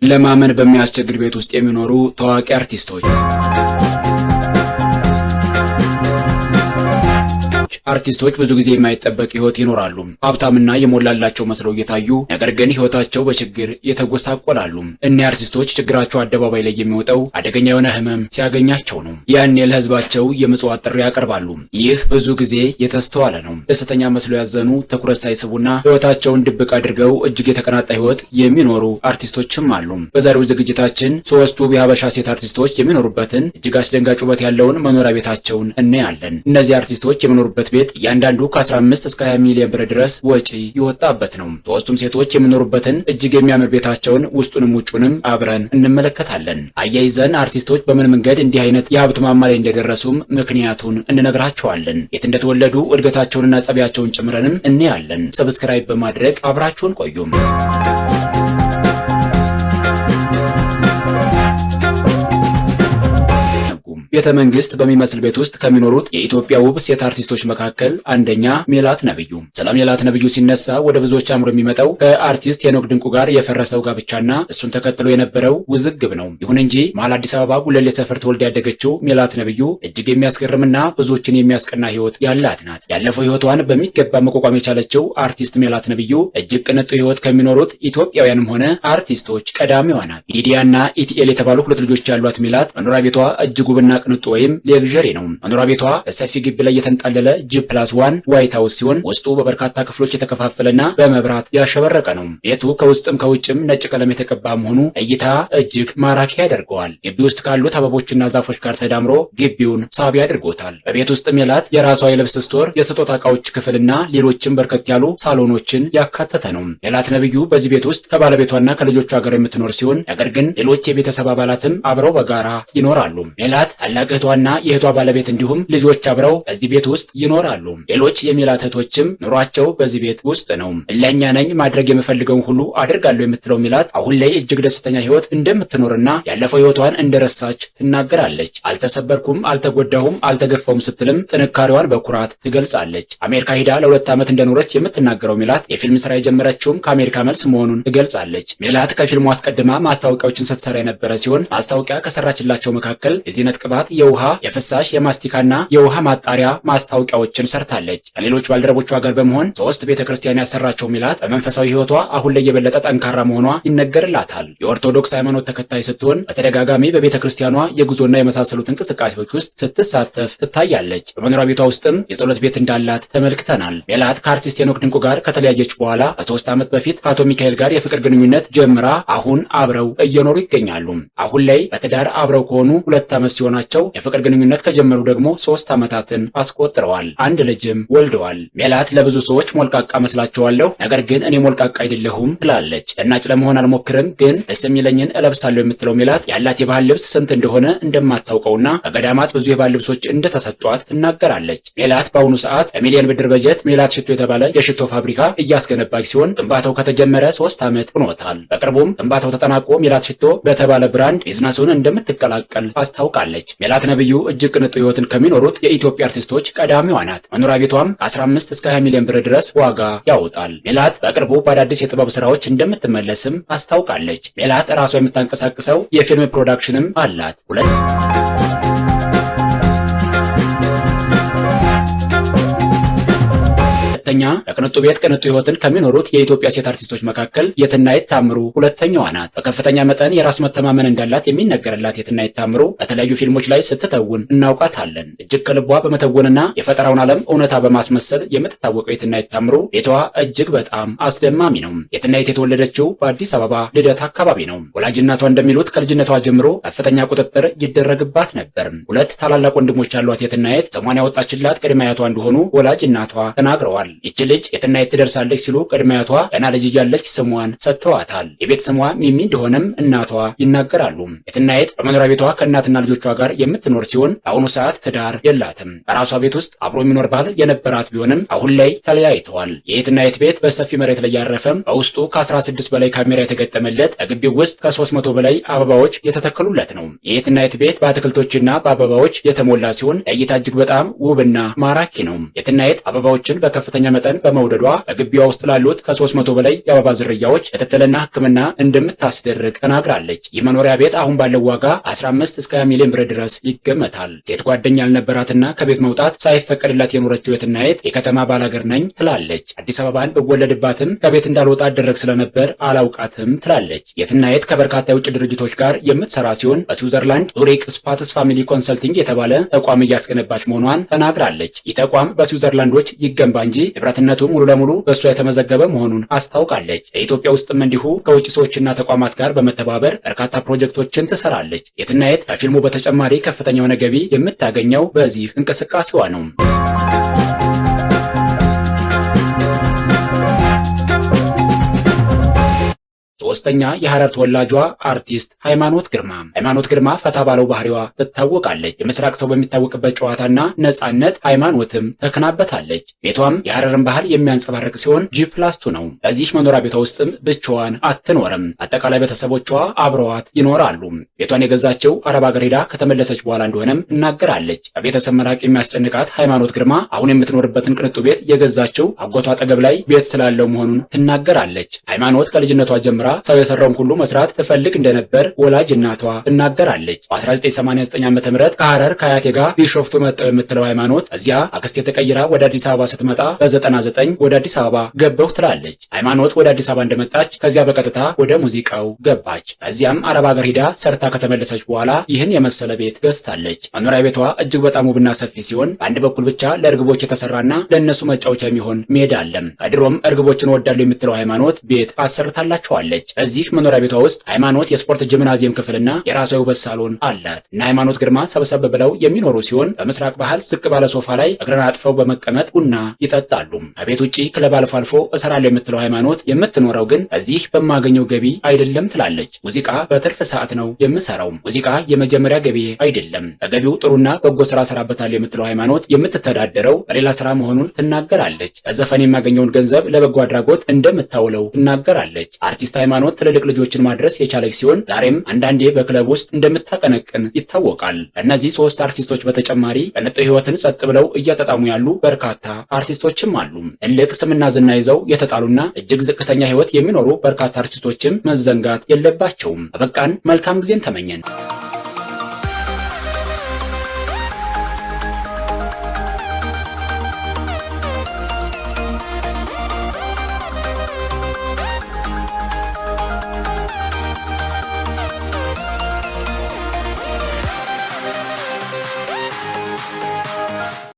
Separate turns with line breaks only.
ለማመን በሚያስቸግር ቤት ውስጥ የሚኖሩ ታዋቂ አርቲስቶች። አርቲስቶች ብዙ ጊዜ የማይጠበቅ ህይወት ይኖራሉ። ሀብታምና የሞላላቸው መስለው እየታዩ ነገር ግን ህይወታቸው በችግር የተጎሳቆላሉ። እኒህ አርቲስቶች ችግራቸው አደባባይ ላይ የሚወጣው አደገኛ የሆነ ህመም ሲያገኛቸው ነው። ያኔ ለህዝባቸው የምጽዋት ጥሪ ያቀርባሉ። ይህ ብዙ ጊዜ የተስተዋለ ነው። ደስተኛ መስለው ያዘኑ፣ ትኩረት ሳይስቡና ህይወታቸውን ድብቅ አድርገው እጅግ የተቀናጣ ህይወት የሚኖሩ አርቲስቶችም አሉ። በዛሬው ዝግጅታችን ሶስቱ የሀበሻ ሴት አርቲስቶች የሚኖሩበትን እጅግ አስደንጋጭ ውበት ያለውን መኖሪያ ቤታቸውን እናያለን። እነዚህ አርቲስቶች የሚኖሩበት ቤት እያንዳንዱ ከ15 እስከ 20 ሚሊዮን ብር ድረስ ወጪ ይወጣበት ነው። ሶስቱም ሴቶች የሚኖሩበትን እጅግ የሚያምር ቤታቸውን ውስጡንም ውጩንም አብረን እንመለከታለን። አያይዘን አርቲስቶች በምን መንገድ እንዲህ አይነት የሀብት ማማ ላይ እንደደረሱም ምክንያቱን እንነግራቸዋለን። የት እንደተወለዱ እድገታቸውንና ጸቢያቸውን ጭምረንም እናያለን። ሰብስክራይብ በማድረግ አብራችሁን ቆዩም። ቤተ መንግስት በሚመስል ቤት ውስጥ ከሚኖሩት የኢትዮጵያ ውብ ሴት አርቲስቶች መካከል አንደኛ ሜላት ነብዩ። ስለ ሜላት ነብዩ ሲነሳ ወደ ብዙዎች አእምሮ የሚመጣው ከአርቲስት ሄኖክ ድንቁ ጋር የፈረሰው ጋብቻና እሱን ተከትሎ የነበረው ውዝግብ ነው። ይሁን እንጂ መሀል አዲስ አበባ ጉለሌ ሰፈር ተወልዳ ያደገችው ሜላት ነብዩ እጅግ የሚያስገርምና ብዙዎችን የሚያስቀና ህይወት ያላት ናት። ያለፈው ህይወቷን በሚገባ መቋቋም የቻለችው አርቲስት ሜላት ነብዩ እጅግ ቅንጡ ህይወት ከሚኖሩት ኢትዮጵያውያንም ሆነ አርቲስቶች ቀዳሚዋ ናት። ሊዲያና ኢቲኤል የተባሉ ሁለት ልጆች ያሏት ሜላት መኖሪያ ቤቷ እጅግ ውብና ቅንጡ ወይም ሌግዠሪ ነው። መኖሪያ ቤቷ በሰፊ ግቢ ላይ የተንጣለለ G+1 ዋይት ሃውስ ሲሆን ውስጡ በበርካታ ክፍሎች የተከፋፈለና በመብራት ያሸበረቀ ነው። ቤቱ ከውስጥም ከውጭም ነጭ ቀለም የተቀባ መሆኑ እይታ እጅግ ማራኪ ያደርገዋል። ግቢ ውስጥ ካሉት አበቦችና ዛፎች ጋር ተዳምሮ ግቢውን ሳቢ አድርጎታል። በቤት ውስጥ ሜላት የራሷ የልብስ ስቶር፣ የስጦታ ዕቃዎች ክፍልና ሌሎችም በርከት ያሉ ሳሎኖችን ያካተተ ነው። ሜላት ነብዩ በዚህ ቤት ውስጥ ከባለቤቷና ከልጆቿ ጋር የምትኖር ሲሆን ነገር ግን ሌሎች የቤተሰብ አባላትም አብረው በጋራ ይኖራሉ። ሜላት ታላቅ እህቷና የእህቷ ባለቤት እንዲሁም ልጆች አብረው በዚህ ቤት ውስጥ ይኖራሉ። ሌሎች የሜላት እህቶችም ኑሯቸው በዚህ ቤት ውስጥ ነው። እለኛ ነኝ ማድረግ የምፈልገውን ሁሉ አድርጋለሁ የምትለው ሜላት አሁን ላይ እጅግ ደስተኛ ህይወት እንደምትኖርና ያለፈው ህይወቷን እንደረሳች ትናገራለች። አልተሰበርኩም፣ አልተጎዳሁም፣ አልተገፋውም ስትልም ጥንካሬዋን በኩራት ትገልጻለች። አሜሪካ ሄዳ ለ2 ዓመት እንደኖረች የምትናገረው ሜላት የፊልም ስራ የጀመረችውም ከአሜሪካ መልስ መሆኑን ትገልጻለች። ሜላት ከፊልሙ አስቀድማ ማስታወቂያዎችን ስትሰራ የነበረ ሲሆን ማስታወቂያ ከሰራችላቸው መካከል የዚህነት ቅባት፣ የውሃ፣ የፍሳሽ፣ የማስቲካና የውሃ ማጣሪያ ማስታወቂያዎችን ሰርታለች። ከሌሎች ባልደረቦቿ ጋር በመሆን 3 ቤተክርስቲያን ያሰራቸው ሜላት በመንፈሳዊ ህይወቷ አሁን ላይ የበለጠ ጠንካራ መሆኗ ይነገርላታል። የኦርቶዶክስ ሃይማኖት ተከታይ ስትሆን በተደጋጋሚ በቤተክርስቲያኗ የጉዞና የመሳሰሉት እንቅስቃሴዎች ውስጥ ስትሳተፍ ትታያለች። በመኖሪያ ቤቷ ውስጥም የጸሎት ቤት እንዳላት ተመልክተናል። ሜላት ከአርቲስት ሄኖክ ድንቁ ጋር ከተለያየች በኋላ ከ3 ዓመት በፊት ከአቶ ሚካኤል ጋር የፍቅር ግንኙነት ጀምራ አሁን አብረው እየኖሩ ይገኛሉ። አሁን ላይ በትዳር አብረው ከሆኑ 2 ዓመት ሲሆናቸው የፍቅር ግንኙነት ከጀመሩ ደግሞ 3 ዓመታትን አስቆጥረዋል። አንድ ልጅም ወልደዋል። ሜላት ለብዙ ሰዎች ሞልቃቃ መስላቸዋለሁ፣ ነገር ግን እኔ ሞልቃቃ አይደለሁም ትላለች። እናጭ ለመሆን አልሞክርም፣ ግን ደስ የሚለኝን እለብሳለሁ የምትለው ሜላት ያላት የባህል ልብስ ስንት እንደሆነ እንደማታውቀውና በገዳማት ብዙ የባህል ልብሶች እንደተሰጧት ትናገራለች። ሜላት በአሁኑ ሰዓት በሚሊዮን ብር በጀት ሜላት ሽቶ የተባለ የሽቶ ፋብሪካ እያስገነባች ሲሆን ግንባታው ከተጀመረ 3 ዓመት ሆኖታል። በቅርቡም ግንባታው ተጠናቆ ሜላት ሽቶ በተባለ ብራንድ ቢዝነሱን እንደምትቀላቀል አስታውቃለች። ሜላት ነብዩ እጅግ ቅንጡ ህይወትን ከሚኖሩት የኢትዮጵያ አርቲስቶች ቀዳሚዋ ናት። መኖሪያ ቤቷም ከ15 እስከ 20 ሚሊዮን ብር ድረስ ዋጋ ያወጣል። ሜላት በቅርቡ በአዳዲስ የጥበብ ስራዎች እንደምትመለስም አስታውቃለች። ሜላት ራሷ የምታንቀሳቅሰው የፊልም ፕሮዳክሽንም አላት። በቅንጡ ቤት ቅንጡ ህይወትን ከሚኖሩት የኢትዮጵያ ሴት አርቲስቶች መካከል የትናየት ታምሩ ሁለተኛዋ ናት። በከፍተኛ መጠን የራስ መተማመን እንዳላት የሚነገርላት የትናየት ታምሩ በተለያዩ ፊልሞች ላይ ስትተውን እናውቃታለን። እጅግ ከልቧ በመተወንና የፈጠራውን ዓለም እውነታ በማስመሰል የምትታወቀው የትናየት ታምሩ ቤቷ እጅግ በጣም አስደማሚ ነው። የትናየት የተወለደችው በአዲስ አበባ ልደታ አካባቢ ነው። ወላጅ እናቷ እንደሚሉት ከልጅነቷ ጀምሮ ከፍተኛ ቁጥጥር ይደረግባት ነበር። 2 ታላላቅ ወንድሞች ያሏት የትናየት ስሟን ያወጣችላት ቅድመ አያቷ እንደሆኑ ወላጅ እናቷ ተናግረዋል። ይች ልጅ የትናየት ትደርሳለች ሲሉ ቅድመ አያቷ ገና ልጅ እያለች ስሟን ሰጥተዋታል። የቤት ስሟ ሚሚ እንደሆነም እናቷ ይናገራሉ። የትናየት በመኖሪያ ቤቷ ከእናትና ልጆቿ ጋር የምትኖር ሲሆን በአሁኑ ሰዓት ትዳር የላትም። በራሷ ቤት ውስጥ አብሮ የሚኖር ባል የነበራት ቢሆንም አሁን ላይ ተለያይተዋል። የትናየት ቤት በሰፊ መሬት ላይ ያረፈም በውስጡ ከ16 በላይ ካሜራ የተገጠመለት በግቢው ውስጥ ከ300 በላይ አበባዎች የተተከሉለት ነው። የትናየት ቤት በአትክልቶችና በአበባዎች የተሞላ ሲሆን ለእይታ እጅግ በጣም ውብና ማራኪ ነው። የትናየት አበባዎችን በከፍተኛ መጠን በመውደዷ በግቢዋ ውስጥ ላሉት ከ300 በላይ የአበባ ዝርያዎች ክትትልና ሕክምና እንደምታስደርግ ተናግራለች። ይህ መኖሪያ ቤት አሁን ባለው ዋጋ 15 እስከ 20 ሚሊዮን ብር ድረስ ይገመታል። ሴት ጓደኛ ያልነበራትና ከቤት መውጣት ሳይፈቀድላት የኖረችው የትናየት የከተማ ባላገር ነኝ ትላለች። አዲስ አበባን ብወለድባትም ከቤት እንዳልወጣ አደረግ ስለነበር አላውቃትም ትላለች። የትናየት ከበርካታ የውጭ ድርጅቶች ጋር የምትሰራ ሲሆን በስዊዘርላንድ ዙሪክ ስፓትስ ፋሚሊ ኮንሰልቲንግ የተባለ ተቋም እያስገነባች መሆኗን ተናግራለች። ይህ ተቋም በስዊዘርላንዶች ይገንባ እንጂ ንብረትነቱ ሙሉ ለሙሉ በእሷ የተመዘገበ መሆኑን አስታውቃለች። በኢትዮጵያ ውስጥም እንዲሁ ከውጭ ሰዎችና ተቋማት ጋር በመተባበር በርካታ ፕሮጀክቶችን ትሰራለች። የትናየት ከፊልሙ በተጨማሪ ከፍተኛ የሆነ ገቢ የምታገኘው በዚህ እንቅስቃሴዋ ነው። ሶስተኛ የሐረር ተወላጇ አርቲስት ሃይማኖት ግርማ። ሃይማኖት ግርማ ፈታ ባለው ባህሪዋ ትታወቃለች። የምስራቅ ሰው በሚታወቅበት ጨዋታና ነጻነት ሃይማኖትም ተከናበታለች። ቤቷም የሐረርን ባህል የሚያንጸባርቅ ሲሆን ጂ+2 ነው። በዚህ መኖሪያ ቤቷ ውስጥም ብቻዋን አትኖርም። አጠቃላይ ቤተሰቦቿ አብረዋት ይኖራሉ። ቤቷን የገዛችው አረብ ሀገር ሄዳ ከተመለሰች በኋላ እንደሆነም ትናገራለች። በቤተሰብ መራቅ የሚያስጨንቃት ሃይማኖት ግርማ አሁን የምትኖርበትን ቅንጡ ቤት የገዛችው አጎቷ አጠገብ ላይ ቤት ስላለው መሆኑን ትናገራለች። ሃይማኖት ከልጅነቷ ጀምራ ሰው የሰራውን ሁሉ መስራት ትፈልግ እንደነበር ወላጅ እናቷ ትናገራለች። በ1989 ዓ.ም ከሐረር ከአያቴ ጋር ቢሾፍቱ መጣሁ የምትለው ሃይማኖት እዚያ አክስቴ ተቀይራ ወደ አዲስ አበባ ስትመጣ በ99 ወደ አዲስ አበባ ገባሁ ትላለች። ሃይማኖት ወደ አዲስ አበባ እንደመጣች ከዚያ በቀጥታ ወደ ሙዚቃው ገባች። ከዚያም አረብ ሀገር ሄዳ ሰርታ ከተመለሰች በኋላ ይህን የመሰለ ቤት ገዝታለች። መኖሪያ ቤቷ እጅግ በጣም ውብና ሰፊ ሲሆን በአንድ በኩል ብቻ ለእርግቦች የተሰራና ለእነሱ መጫወቻ የሚሆን ሜዳ አለም። ከድሮም እርግቦችን ወዳለሁ የምትለው ሃይማኖት ቤት አሰርታላቸዋለች። በዚህ መኖሪያ ቤቷ ውስጥ ሃይማኖት የስፖርት ጂምናዚየም ክፍልና የራሷ የውበት ሳሎን አላት። እና ሃይማኖት ግርማ ሰብሰብ ብለው የሚኖሩ ሲሆን በምስራቅ ባህል ዝቅ ባለ ሶፋ ላይ እግረን አጥፈው በመቀመጥ ቡና ይጠጣሉ። ከቤት ውጪ ክለብ አልፎ አልፎ እሰራለሁ የምትለው ሃይማኖት የምትኖረው ግን እዚህ በማገኘው ገቢ አይደለም ትላለች። ሙዚቃ በትርፍ ሰዓት ነው የምሰራው። ሙዚቃ የመጀመሪያ ገቢ አይደለም። በገቢው ጥሩና በጎ ስራ ሰራበታለሁ የምትለው ሃይማኖት የምትተዳደረው በሌላ ስራ መሆኑን ትናገራለች። በዘፈን የማገኘውን ገንዘብ ለበጎ አድራጎት እንደምታውለው ትናገራለች። አርቲስት ሃይማኖት ትልልቅ ልጆችን ማድረስ የቻለች ሲሆን ዛሬም አንዳንዴ በክለብ ውስጥ እንደምታቀነቅን ይታወቃል። እነዚህ ሶስት አርቲስቶች በተጨማሪ በንጡ ህይወትን ጸጥ ብለው እያጠጣሙ ያሉ በርካታ አርቲስቶችም አሉ። ትልቅ ስምና ዝና ይዘው የተጣሉና እጅግ ዝቅተኛ ህይወት የሚኖሩ በርካታ አርቲስቶችም መዘንጋት የለባቸውም። በበቃን መልካም ጊዜን ተመኘን።